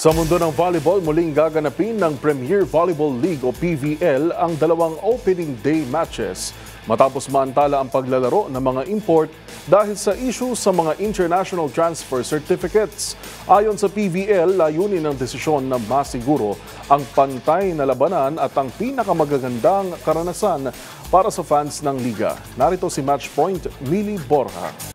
Sa mundo ng volleyball, muling gaganapin ng Premier Volleyball League o PVL ang dalawang opening day matches. Matapos maantala ang paglalaro ng mga import dahil sa issue sa mga international transfer certificates. Ayon sa PVL, layunin ng desisyon na masiguro ang pantay na labanan at ang pinakamagagandang karanasan para sa fans ng liga. Narito si Matchpoint, Millie Borja.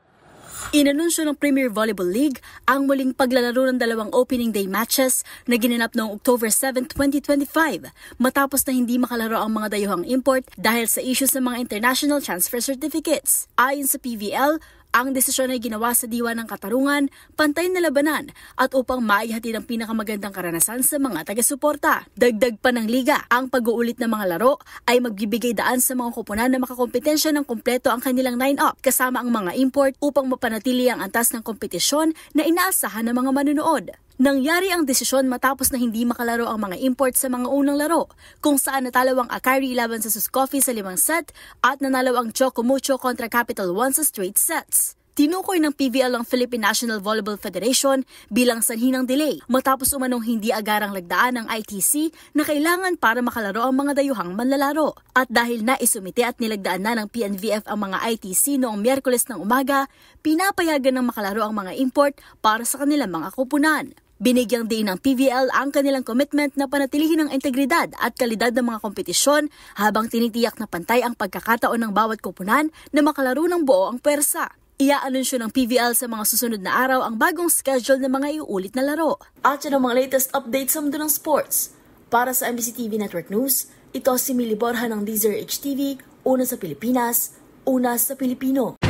Inanunsyo ng Premier Volleyball League ang muling paglalaro ng dalawang opening day matches na ginanap noong October 7, 2025 matapos na hindi makalaro ang mga dayuhang import dahil sa issue sa mga international transfer certificates. Ayon sa PVL, ang desisyon ay ginawa sa diwa ng katarungan, pantay na labanan at upang maihatid ang pinakamagandang karanasan sa mga taga-suporta. Dagdag pa ng liga, ang pag-uulit ng mga laro ay magbibigay daan sa mga koponan na makakompetensya ng kumpleto ang kanilang line-up kasama ang mga import upang mapanatili ang antas ng kompetisyon na inaasahan ng mga manunood. Nangyari ang desisyon matapos na hindi makalaro ang mga import sa mga unang laro, kung saan natalo ang Akari laban sa Suscoffy sa 5 set at nanalo ang Chocomucho kontra Capital One sa straight sets. Tinukoy ng PVL ang Philippine National Volleyball Federation bilang sanhi ng delay matapos umanong hindi agarang lagdaan ng ITC na kailangan para makalaro ang mga dayuhang manlalaro. At dahil naisumite at nilagdaan na ng PNVF ang mga ITC noong Miyerkules ng umaga, pinapayagan ng makalaro ang mga import para sa kanilang mga kupunan. Binigyang din ng PVL ang kanilang commitment na panatilihin ang integridad at kalidad ng mga kompetisyon habang tinitiyak na pantay ang pagkakataon ng bawat kupunan na makalaro ng buo ang pwersa. Iaanunsyo ng PVL sa mga susunod na araw ang bagong schedule ng mga iuulit na laro. At yan ang mga latest updates sa mundo ng sports. Para sa MBC TV Network News, ito si Millie Borja ng DZRH TV, una sa Pilipinas, una sa Pilipino.